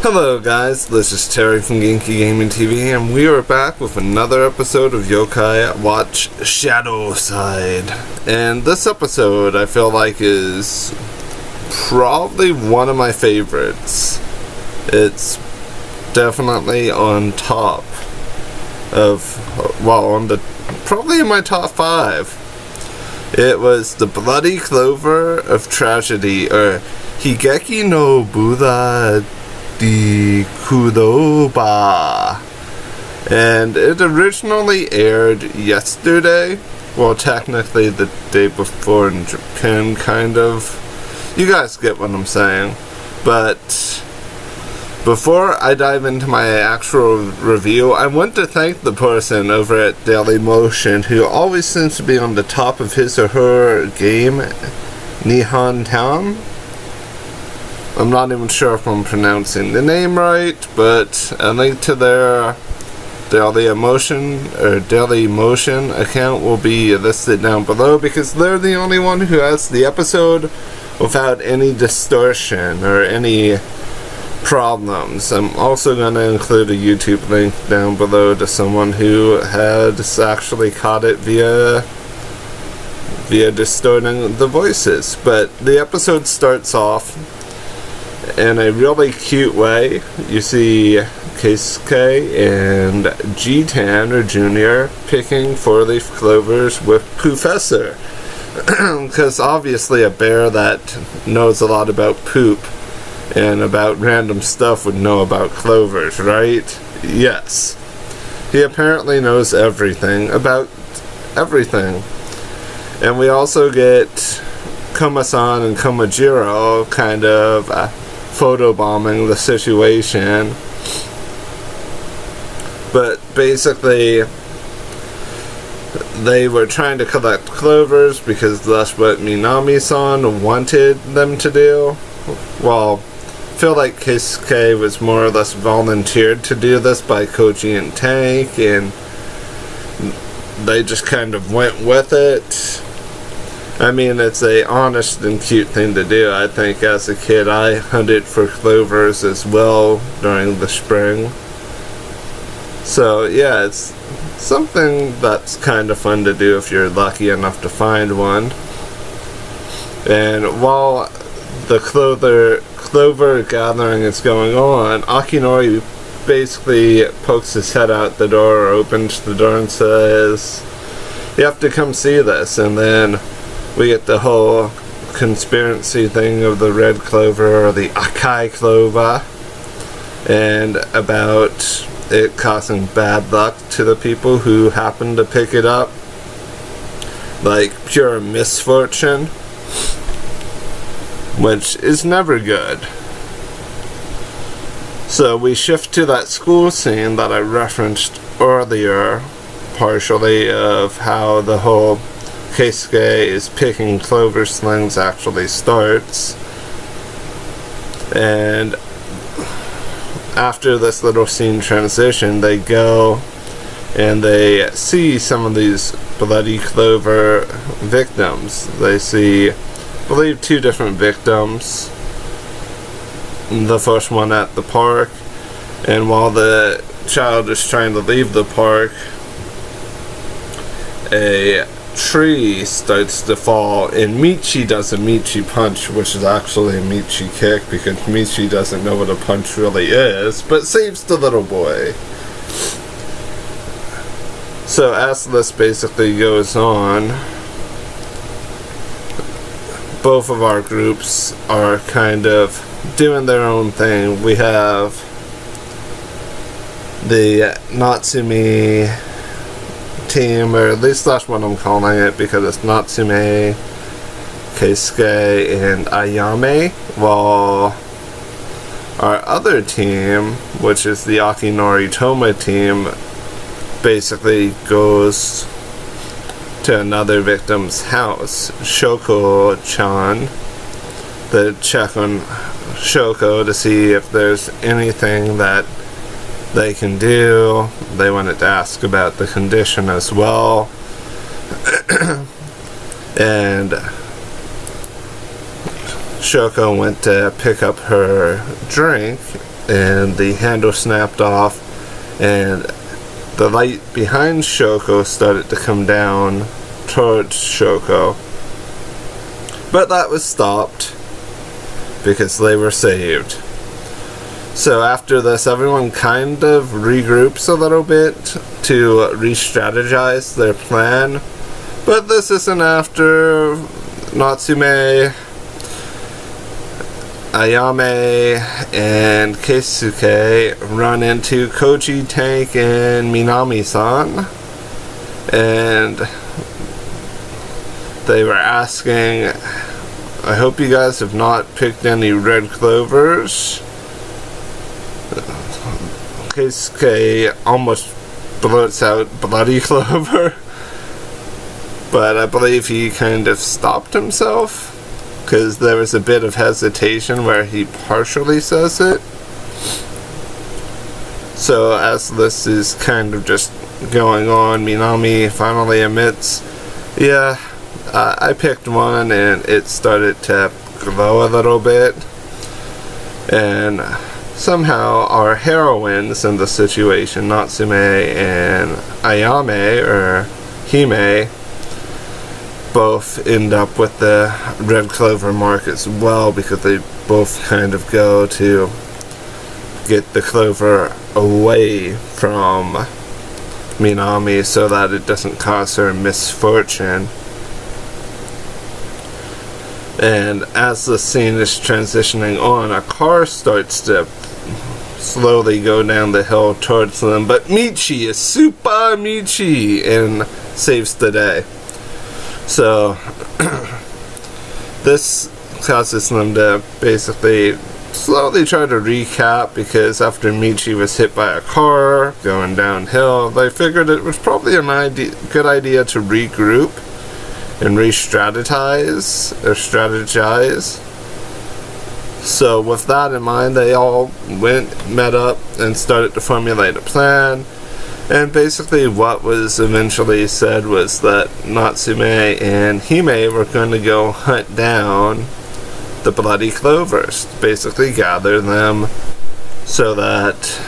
Hello guys, this is Terry from Genki Gaming TV, and we are back with another episode of Yokai Watch ShadowSide. And this episode, I feel like, is probably one of my favorites. It's definitely on top of, well, probably in my top 5. It was the Bloody Clover of Tragedy, or Higeki no Buddha the Kudoba, and it originally aired yesterday, well, technically the day before in Japan, kind of. You guys get what I'm saying. But before I dive into my actual review, I want to thank the person over at Dailymotion who always seems to be on the top of his or her game, Nihon Town. I'm not even sure if I'm pronouncing the name right, but a link to their Dailymotion account will be listed down below, because they're the only one who has the episode without any distortion or any problems. I'm also going to include a YouTube link down below to someone who has actually caught it via distorting the voices. But the episode starts off in a really cute way. You see Keisuke and G-Tan, or Junior, picking 4-leaf clovers with Professor. Because obviously a bear that knows a lot about poop and about random stuff would know about clovers, right? Yes. He apparently knows everything about everything. And we also get Koma-san and Koma-jirou kind of photobombing the situation. But basically, they were trying to collect clovers because that's what Minami-san wanted them to do. Well, I feel like Keisuke was more or less volunteered to do this by Koji and Tank, and they just kind of went with it. I mean, it's a honest and cute thing to do. I think as a kid I hunted for clovers as well during the spring. So yeah, it's something that's kind of fun to do if you're lucky enough to find one. And while the clover gathering is going on, Akinori basically pokes his head out the door, or opens the door, and says, "You have to come see this." And then we get the whole conspiracy thing of the red clover, or the Akai clover, and about it causing bad luck to the people who happen to pick it up, like pure misfortune, which is never good. So we shift to that school scene that I referenced earlier, partially, of how the whole Keisuke is picking clover slings actually starts. And after this little scene transition, they go and they see some of these bloody clover victims. They see, I believe, 2 different victims. The first one at the park, and while the child is trying to leave the park, a tree starts to fall, and Michi does a Michi punch, which is actually a Michi kick, because Michi doesn't know what a punch really is, but saves the little boy. So as this basically goes on, both of our groups are kind of doing their own thing. We have the Natsume team, or at least that's what I'm calling it, because it's Natsume, Keisuke, and Ayame, while our other team, which is the Akinori Toma team, basically goes to another victim's house, Shoko-chan, to check on Shoko to see if there's anything that they can do. They wanted to ask about the condition as well. And Shoko went to pick up her drink, and the handle snapped off, and the light behind Shoko started to come down towards Shoko. But that was stopped because they were saved. So after this, everyone kind of regroups a little bit to re-strategize their plan. But this isn't after Natsume, Ayame, and Keisuke run into Koji, Tank, and Minami-san. And they were asking, I hope you guys have not picked any red clovers. Keisuke almost blurts out bloody clover, but I believe he kind of stopped himself because there was a bit of hesitation where he partially says it. So as this is kind of just going on, Minami finally admits, yeah, I picked one and it started to glow a little bit, and somehow our heroines in the situation, Natsume and Ayame, or Hime, both end up with the red clover mark as well, because they both kind of go to get the clover away from Minami so that it doesn't cause her misfortune. And as the scene is transitioning on, a car starts to slowly go down the hill towards them, but Michi is super Michi and saves the day. So this causes them to basically slowly try to recap, because after Michi was hit by a car going downhill, they figured it was probably a good idea to regroup and re-strategize or strategize. So with that in mind, they all met up and started to formulate a plan. And basically what was eventually said was that Natsume and Hime were going to go hunt down the bloody clovers, basically gather them so that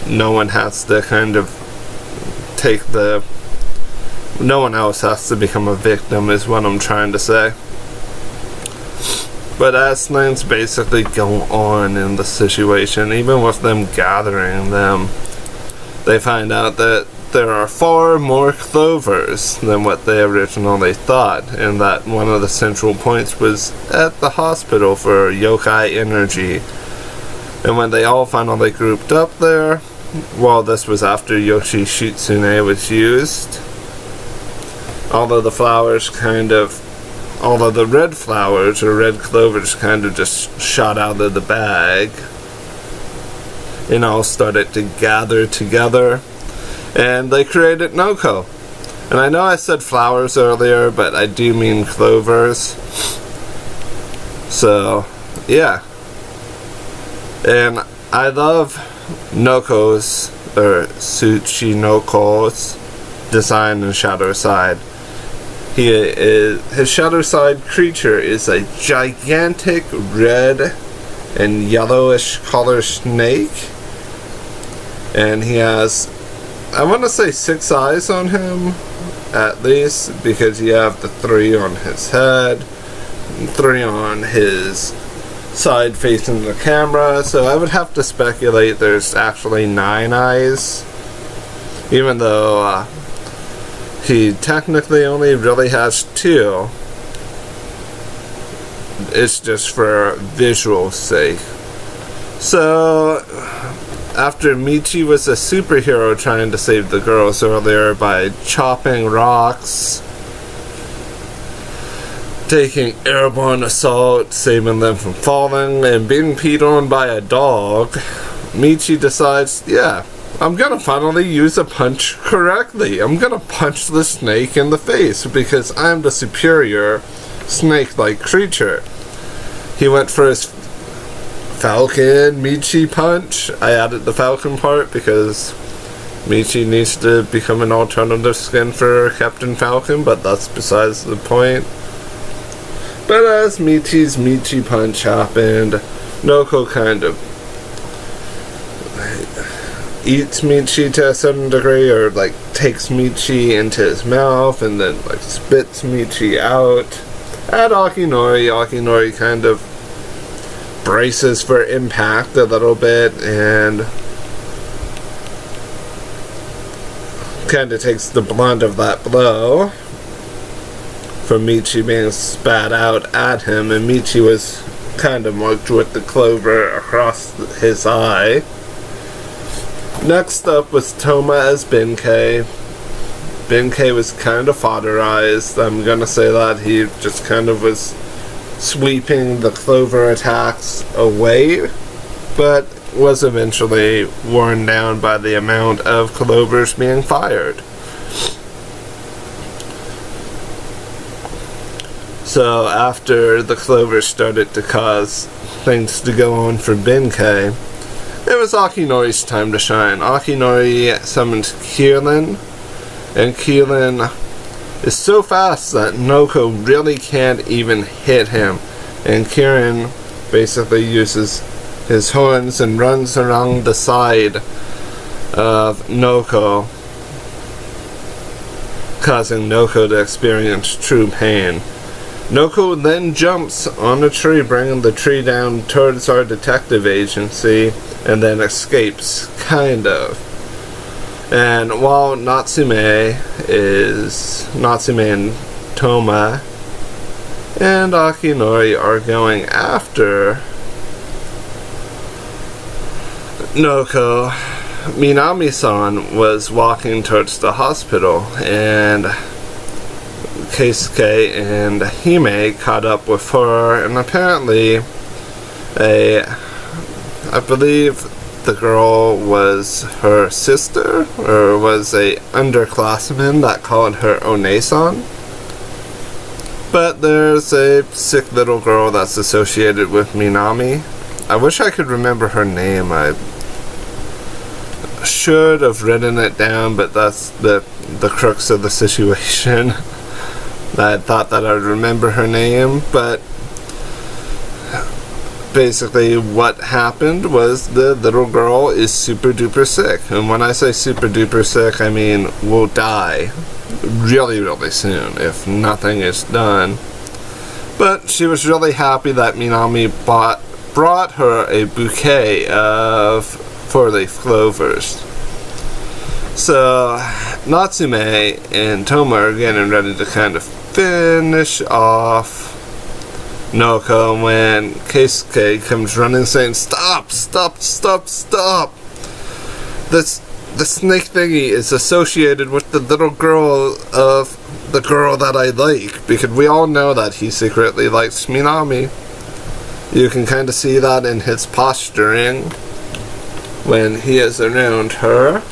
no one has to kind of no one else has to become a victim, is what I'm trying to say. But as things basically go on in the situation, even with them gathering them, they find out that there are far more clovers than what they originally thought, and that one of the central points was at the hospital for yokai energy. And when they all finally grouped up there, well, this was after Yoshi Shitsune was used, although the red flowers or red clovers kind of just shot out of the bag and all started to gather together, and they created Noko. And I know I said flowers earlier, but I do mean clovers. So yeah, and I love Noko's, or Tsuchinoko's, design in ShadowSide. His ShadowSide creature is a gigantic red and yellowish color snake, and he has, I want to say, 6 eyes on him at least, because you have the 3 on his head, 3 on his side facing the camera, so I would have to speculate there's actually 9 eyes, even though he technically only really has 2. It's just for visual sake. So after Michi was a superhero trying to save the girls earlier by chopping rocks, taking airborne assault, saving them from falling, and being peed on by a dog, Michi decides, yeah, I'm gonna finally use a punch correctly. I'm gonna punch the snake in the face because I'm the superior snake-like creature. He went for his Falcon Michi punch. I added the Falcon part because Michi needs to become an alternative skin for Captain Falcon, but that's besides the point. But as Michi's Michi punch happened, Noko kind of eats Michi to a certain degree, or like takes Michi into his mouth and then like spits Michi out at Akinori. Akinori kind of braces for impact a little bit and kind of takes the blunt of that blow from Michi being spat out at him, and Michi was kind of marked with the clover across his eye. Next up was Toma as Benkei. Benkei was kind of fodderized. I'm gonna say that he just kind of was sweeping the clover attacks away, but was eventually worn down by the amount of clovers being fired. So after the clovers started to cause things to go on for Benkei, it was Akinori's time to shine. Akinori summoned Kieran, and Kieran is so fast that Noko really can't even hit him, and Kieran basically uses his horns and runs around the side of Noko, causing Noko to experience true pain. Noko then jumps on a tree, bringing the tree down towards our detective agency, and then escapes, kind of. And while Natsume and Toma and Akinori are going after Noko, Minami-san was walking towards the hospital, and Keisuke and Hime caught up with her, and apparently I believe the girl was her sister, or was a underclassman that called her One-san. But there's a sick little girl that's associated with Minami. I wish I could remember her name. I should have written it down, but that's the crux of the situation. I thought that I would remember her name, but basically what happened was the little girl is super duper sick. And when I say super duper sick, I mean will die really, really soon if nothing is done. But she was really happy that Minami brought her a bouquet of four-leaf clovers. So Natsume and Toma are getting ready to kind of finish off Noko when Keisuke comes running saying, "Stop! Stop! Stop! Stop! The snake thingy is associated with the little girl of the girl that I like," because we all know that he secretly likes Minami. You can kind of see that in his posturing when he is around her.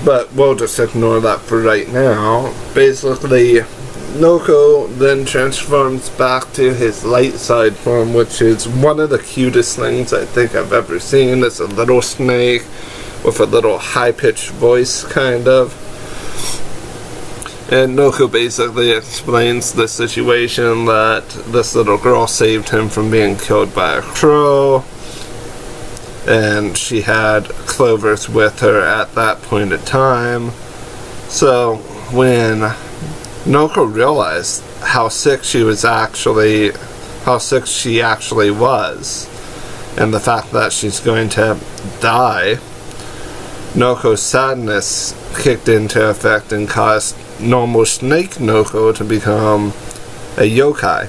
But we'll just ignore that for right now. Basically, Noko then transforms back to his light side form, which is one of the cutest things I think I've ever seen. It's a little snake with a little high-pitched voice, kind of. And Noko basically explains the situation that this little girl saved him from being killed by a crow, and she had clovers with her at that point in time. So when Noko realized how sick she actually was, and the fact that she's going to die, Noko's sadness kicked into effect and caused normal snake Noko to become a yokai.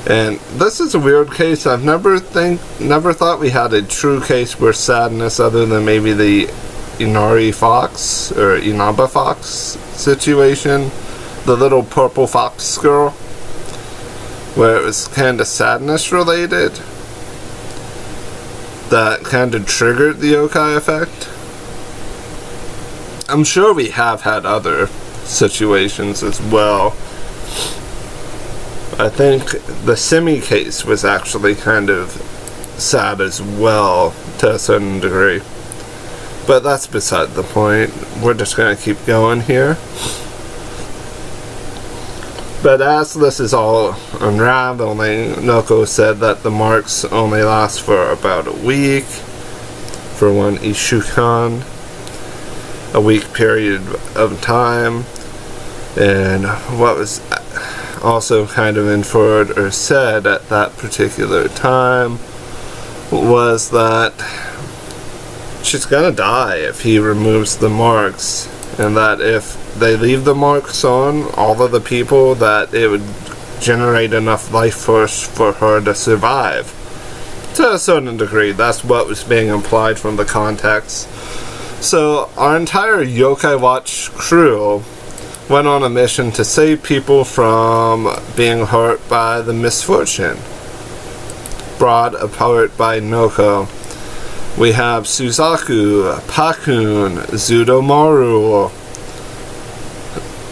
And this is a weird case. I've never thought we had a true case where sadness, other than maybe the Inari fox or Inaba fox situation, the little purple fox girl, where it was kind of sadness related, that kind of triggered the yokai effect. I'm sure we have had other situations as well. I think the Simi case was actually kind of sad as well, to a certain degree. But that's beside the point. We're just going to keep going here. But as this is all unraveling, Noko said that the marks only last for about a week, for one Ishukan, a week period of time. And what was also kind of inferred or said at that particular time was that she's gonna die if he removes the marks, and that if they leave the marks on all of the people, that it would generate enough life force for her to survive. To a certain degree, that's what was being implied from the context. So our entire Yokai Watch crew went on a mission to save people from being hurt by the misfortune brought apart by Noko. We have Suzaku, Pakun, Zudomaru,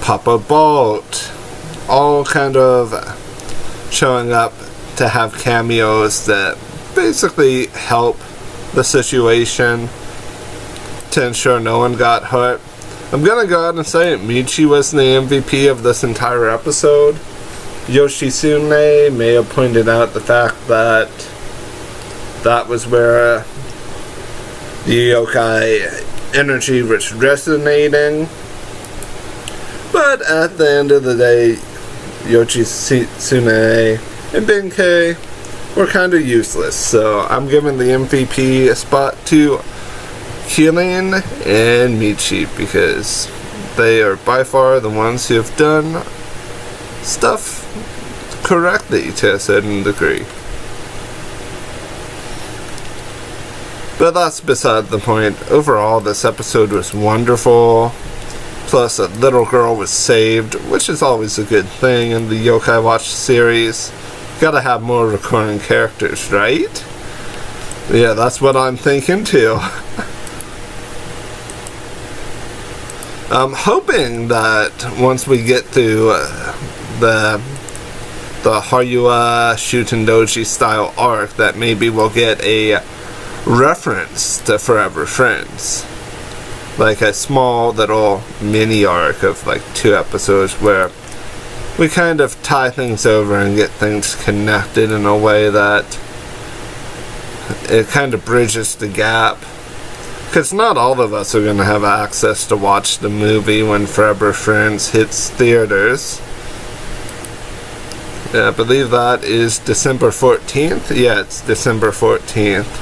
Papa Bolt, all kind of showing up to have cameos that basically help the situation to ensure no one got hurt. I'm gonna go ahead and say it, Michi was the MVP of this entire episode. Yoshitsune may have pointed out the fact that that was where the yokai energy was resonating. But at the end of the day, Yoshitsune and Benkei were kind of useless. So I'm giving the MVP spot to Killian and Michi, because they are by far the ones who have done stuff correctly to a certain degree. But that's beside the point. Overall, this episode was wonderful. Plus, a little girl was saved, which is always a good thing in the Yokai Watch series. Gotta have more recurring characters, right? Yeah, that's what I'm thinking too. I'm hoping that once we get to the Haruya Shutendoji style arc, that maybe we'll get a reference to Forever Friends. Like a small little mini arc of like 2 episodes where we kind of tie things over and get things connected in a way that it kind of bridges the gap. Because not all of us are going to have access to watch the movie when Forever Friends hits theaters. Yeah, I believe that is December 14th. Yeah, it's December 14th.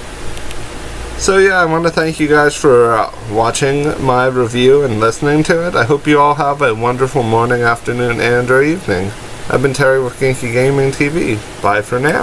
So yeah, I want to thank you guys for watching my review and listening to it. I hope you all have a wonderful morning, afternoon, and or evening. I've been Terry with Genki Gaming TV. Bye for now.